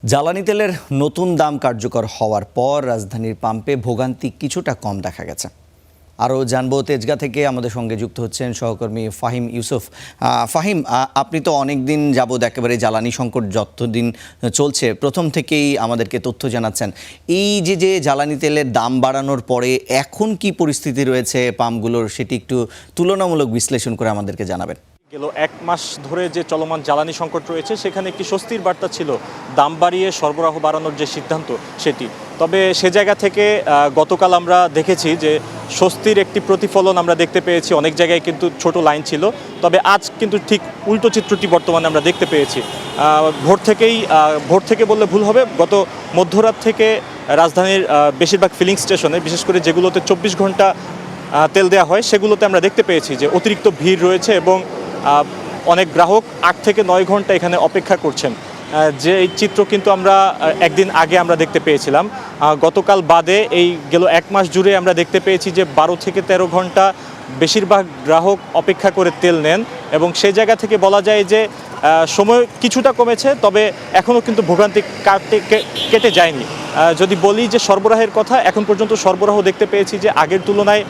জ্বালানি তেলের নতুন দাম কার্যকর হওয়ার পর রাজধানীর পাম্পে ভোগান্তি কিছুটা কম দেখা গেছে। আরও জানবো তেজগাঁ থেকে আমাদের সঙ্গে যুক্ত হচ্ছেন সহকর্মী ফাহিম ইউসুফ। ফাহিম, আপনি তো অনেক দিন যাবৎ একেবারে জ্বালানি সংকট যতদিন চলছে প্রথম থেকেই আমাদেরকে তথ্য জানাচ্ছেন। এই যে জ্বালানি তেলের দাম বাড়ানোর পরে এখন কি পরিস্থিতি রয়েছে পাম্পগুলোর, সেটি একটু তুলনামূলক বিশ্লেষণ করে আমাদেরকে জানাবেন। গেল এক মাস ধরে যে চলমান জ্বালানি সংকট রয়েছে সেখানে একটি স্বস্তির বার্তা ছিল দাম বাড়িয়ে সরবরাহ বাড়ানোর যে সিদ্ধান্ত সেটি। তবে সে জায়গা থেকে গতকাল আমরা দেখেছি যে স্বস্তির একটি প্রতিফলন আমরা দেখতে পেয়েছি। অনেক জায়গায় কিন্তু ছোট লাইন ছিল, তবে আজ কিন্তু ঠিক উল্টো চিত্রটি বর্তমানে আমরা দেখতে পেয়েছি। ভোর থেকে বললে ভুল হবে, গত মধ্যরাত থেকে রাজধানীর বেশিরভাগ ফিলিং স্টেশনে, বিশেষ করে যেগুলোতে 24 ঘন্টা তেল দেওয়া হয় সেগুলোতে আমরা দেখতে পেয়েছি যে অতিরিক্ত ভিড় রয়েছে এবং অনেক গ্রাহক 8 থেকে 9 ঘন্টা এখানে অপেক্ষা করছেন। যে এই চিত্র কিন্তু আমরা একদিন আগে আমরা দেখতে পেয়েছিলাম। গতকাল বাদে এই গেল এক মাস জুড়ে আমরা দেখতে পেয়েছি যে 12 থেকে 13 ঘন্টা বেশিরভাগ গ্রাহক অপেক্ষা করে তেল নেন এবং সেই জায়গা থেকে বলা যায় যে সময় কিছুটা কমেছে, তবে এখনও কিন্তু ভোগান্তি কেটে যায়নি। যদি বলি যে সরবরাহের কথা, এখন পর্যন্ত সরবরাহ দেখতে পেয়েছি যে আগের তুলনায়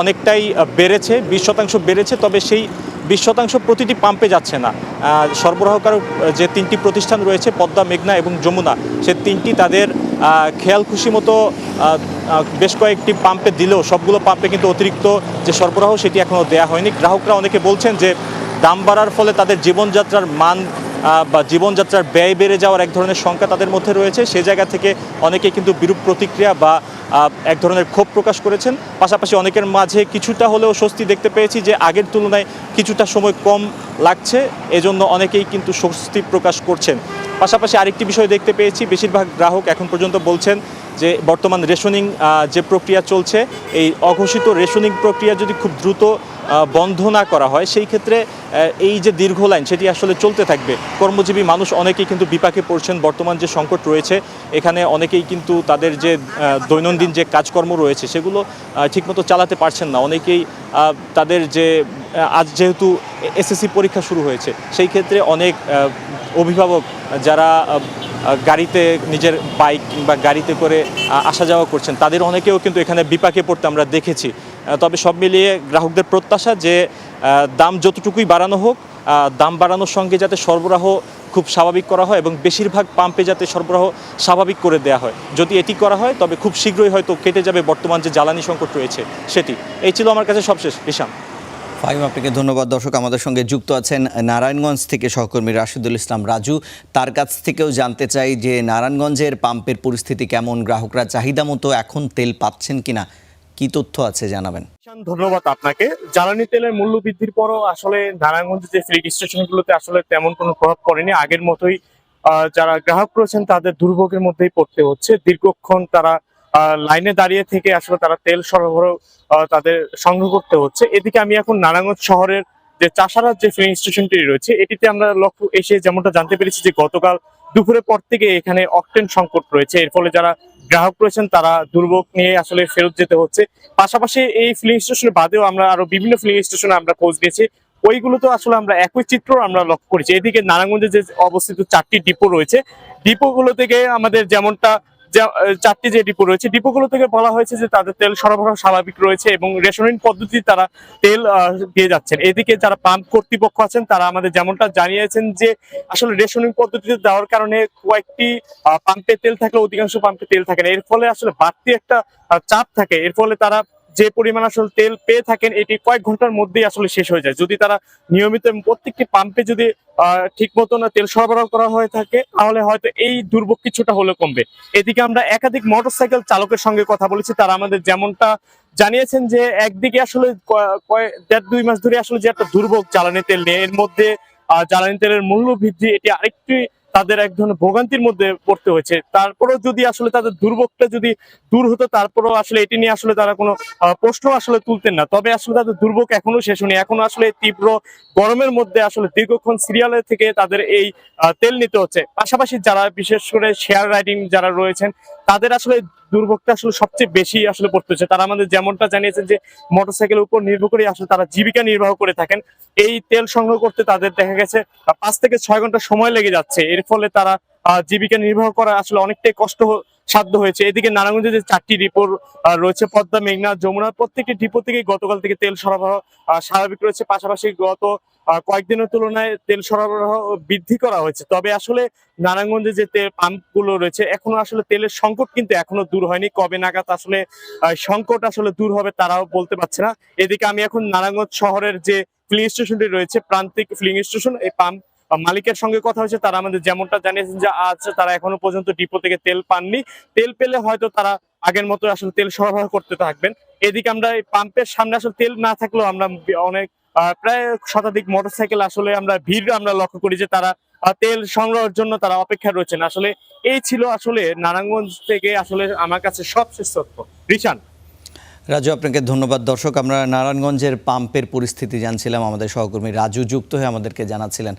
অনেকটাই বেড়েছে, 20% বেড়েছে, তবে সেই 20% প্রতিটি পাম্পে যাচ্ছে না। সরবরাহকারক যে 3টি প্রতিষ্ঠান রয়েছে, পদ্মা, মেঘনা এবং যমুনা, সে 3টি তাদের খেয়াল খুশি মতো বেশ কয়েকটি পাম্পে দিলেও সবগুলো পাম্পে কিন্তু অতিরিক্ত যে সরবরাহ সেটি এখনও দেওয়া হয়নি। গ্রাহকরা অনেকে বলছেন যে দাম বাড়ার ফলে তাদের জীবনযাত্রার মান বা জীবনযাত্রার ব্যয় বেড়ে যাওয়ার এক ধরনের শঙ্কা তাদের মধ্যে রয়েছে। সে জায়গা থেকে অনেকেই কিন্তু বিরূপ প্রতিক্রিয়া বা এক ধরনের ক্ষোভ প্রকাশ করেছেন। পাশাপাশি অনেকের মাঝে কিছুটা হলেও স্বস্তি দেখতে পেয়েছি যে আগের তুলনায় কিছুটা সময় কম লাগছে, এজন্য অনেকেই কিন্তু স্বস্তি প্রকাশ করছেন। পাশাপাশি আরেকটি বিষয় দেখতে পেয়েছি, বেশিরভাগ গ্রাহক এখন পর্যন্ত বলছেন যে বর্তমান রেশনিং যে প্রক্রিয়া চলছে, এই অঘোষিত রেশনিং প্রক্রিয়া যদি খুব দ্রুত বন্ধ না করা হয়, সেই ক্ষেত্রে এই যে দীর্ঘ লাইন সেটি আসলে চলতে থাকবে। কর্মজীবী মানুষ অনেকেই কিন্তু বিপাকে পড়ছেন। বর্তমান যে সংকট রয়েছে এখানে অনেকেই কিন্তু তাদের যে দৈনন্দিন যে কাজকর্ম রয়েছে সেগুলো ঠিকমতো চালাতে পারছেন না। অনেকেই তাদের যে আজ যেহেতু এসএসসি পরীক্ষা শুরু হয়েছে, সেই ক্ষেত্রে অনেক অভিভাবক যারা গাড়িতে নিজের বাইক কিংবা গাড়িতে করে আসা যাওয়া করছেন, তাদের অনেকেও কিন্তু এখানে বিপাকে পড়তে আমরা দেখেছি। তবে সব মিলিয়ে গ্রাহকদের প্রত্যাশা যে দাম যতটুকুই বাড়ানো হোক, দাম বাড়ানোর সঙ্গে যাতে সরবরাহ খুব স্বাভাবিক করা হয় এবং বেশিরভাগ পাম্পে যাতে সরবরাহ স্বাভাবিক করে দেওয়া হয়। যদি এটি করা হয় তবে খুব শীঘ্রই হয়তো কেটে যাবে বর্তমান যে জ্বালানি সংকট রয়েছে সেটি। এই ছিল আমার কাছে সবশেষ। ঋষান। ফাহিম, আপনাকে ধন্যবাদ। দর্শক, আমাদের সঙ্গে যুক্ত আছেন নারায়ণগঞ্জ থেকে সহকর্মী রাশিদুল ইসলাম রাজু। তার কাছ থেকেও জানতে চাই যে নারায়ণগঞ্জের পাম্পের পরিস্থিতি কেমন, গ্রাহকরা চাহিদা মতো এখন তেল পাচ্ছেন কিনা, কি তথ্য আছে জানাবেন। ধন্যবাদ আপনাকে। জ্বালানি তেলের মূল্য বৃদ্ধির পরও আসলে নারায়ণগঞ্জের যে ফিলিং স্টেশনগুলোতে আসলে তেমন কোনো প্রভাব পড়েনি। আগের মতোই যারা গ্রাহক রয়েছেন তাদের দুর্ভোগের মধ্যেই পড়তে হচ্ছে। দীর্ঘক্ষণ তারা লাইনে দাঁড়িয়ে থেকে আসলে তারা তেল সরবরাহ তাদের সংগ্রহ করতে হচ্ছে। এদিকে আমি এখন নারায়ণগঞ্জ শহরের যে চাষারার যে ফিলিং স্টেশনটি রয়েছে এটিতে আমরা লক্ষ্য এসে যেমনটা জানতে পেরেছি যে গতকাল দুপুরের পর থেকে এখানে অকটেন সংকট রয়েছে। এর ফলে যারা গ্রাহক রয়েছেন তারা দুর্ভোগ নিয়ে আসলে ফেরত যেতে হচ্ছে। পাশাপাশি এই ফিলিং স্টেশনের বাদেও আমরা আরো বিভিন্ন ফিলিং স্টেশনে আমরা খোঁজ নিয়েছি, ওইগুলোতে আসলে আমরা একই চিত্র আমরা লক্ষ্য করেছি। এদিকে নারায়ণগঞ্জে যে অবস্থিত 4টি ডিপো রয়েছে, ডিপোগুলো থেকে আমাদের যেমনটা 4টি যে ডিপো রয়েছে, ডিপোগুলো থেকে বলা হয়েছে যে তাদের তেল সরবরাহ স্বাভাবিক রয়েছে এবং রেশনিং পদ্ধতি তারা তেল দিয়ে যাচ্ছেন। এদিকে যারা পাম্প কর্তৃপক্ষ আছেন তারা আমাদের যেমনটা জানিয়েছেন যে আসলে রেশনিং পদ্ধতিতে দেওয়ার কারণে কয়েকটি পাম্পে তেল থাকলে অধিকাংশ পাম্পে তেল থাকে না। এর ফলে আসলে বাড়তি একটা চাপ থাকে। এর ফলে তারা যে পরিমাণ আসলে তেল পেয়ে থাকেন এটি কয়েক ঘন্টার মধ্যেই আসলে শেষ হয়ে যায়। যদি তারা নিয়মিত প্রত্যেকটি পাম্পে যদি ঠিক মতো না তেল সরবরাহ করা হয়ে থাকে তাহলে হয়তো এই দুর্ভোগ কিছুটা হলে কমবে। এদিকে আমরা একাধিক মোটরসাইকেল চালকের সঙ্গে কথা বলেছি, তারা আমাদের যেমনটা জানিয়েছেন যে একদিকে আসলে 1.5-2 মাস ধরে আসলে যে একটা দুর্ভোগ জ্বালানি তেল নিয়ে, এর মধ্যে জ্বালানি তেলের মূল্য বৃদ্ধি এটি আরেকটি তাদের এক ধরনের ভোগান্তির মধ্যে পড়তে হয়েছে। তারপরেও যদি আসলে তাদের দুর্ভোগটা যদি দূর হতো, তারপরেও আসলে এটি নিয়ে আসলে তারা কোনো প্রশ্ন আসলে তুলতেন না। তবে আসলে তাদের দুর্ভোগ এখনো শেষ হয়নি। এখনো আসলে তীব্র গরমের মধ্যে আসলে দীর্ঘক্ষণ সিরিয়ালে থেকে তাদের এই তেল নিতে হচ্ছে। পাশাপাশি যারা বিশেষ করে শেয়ার রাইডিং যারা রয়েছেন তাদের আসলে দুর্ভোগটা আসলে সবচেয়ে বেশি আসলে পড়তেছে। তারা আমাদের যেমনটা জানিয়েছেন যে মোটরসাইকেলের উপর নির্ভর করে আসলে তারা জীবিকা নির্বাহ করে থাকেন। এই তেল সংগ্রহ করতে তাদের দেখা গেছে 5 থেকে 6 ঘন্টা সময় লেগে যাচ্ছে। এর ফলে তারা জীবিকা নির্বাহ করা আসলে অনেকটাই সাধ্য হয়েছে। এদিকে নারায়ণগঞ্জে যে 4টি ডিপো রয়েছে, পদ্মা, মেঘনা, যমুনা, প্রত্যেকটি ডিপো থেকে গতকাল থেকে তেল সরবরাহ স্বাভাবিক রয়েছে। পাশাপাশি গত কয়েকদিনের তুলনায় তেল সরবরাহ বৃদ্ধি করা হয়েছে। তবে আসলে নারায়ণগঞ্জে যে তেল পাম্পগুলো রয়েছে, এখনো আসলে তেলের সংকট কিন্তু এখনো দূর হয়নি। কবে নাগাদ আসলে সংকট আসলে দূর হবে তারাও বলতে পারছে না। এদিকে আমি এখন নারায়ণগঞ্জ শহরের যে ফিলিং স্টেশনটি রয়েছে, প্রান্তিক ফিলিং স্টেশন, এই পাম্প মালিকের সঙ্গে কথা হয়েছে। তারা আমাদের যেমনটা জানিয়েছেন যে আজ তারা এখনো পর্যন্ত ডিপো থেকে তেল পাননি। তেল পেলে হয়তো তারা আগের মতো আসলে তেল সরবরাহ করতে থাকবেন। এদিকে আমরা এই পাম্পের সামনে আসলে তেল না থাকলেও আমরা অনেক প্রায় শতাধিক মোটরসাইকেল আসলে আমরা ভিড় আমরা লক্ষ্য করি যে তারা তেল সংগ্রহের জন্য তারা অপেক্ষা রয়েছেন। আসলে এই ছিল আসলে নারায়ণগঞ্জ থেকে আসলে আমার কাছে সবশেষ তথ্য। রিশান। রাজু, আপনাকে ধন্যবাদ। দর্শক, আমরা নারায়ণগঞ্জের পাম্পের পরিস্থিতি জানছিলাম, আমাদের সহকর্মী রাজু যুক্ত হয়ে আমাদেরকে জানাচ্ছিলেন।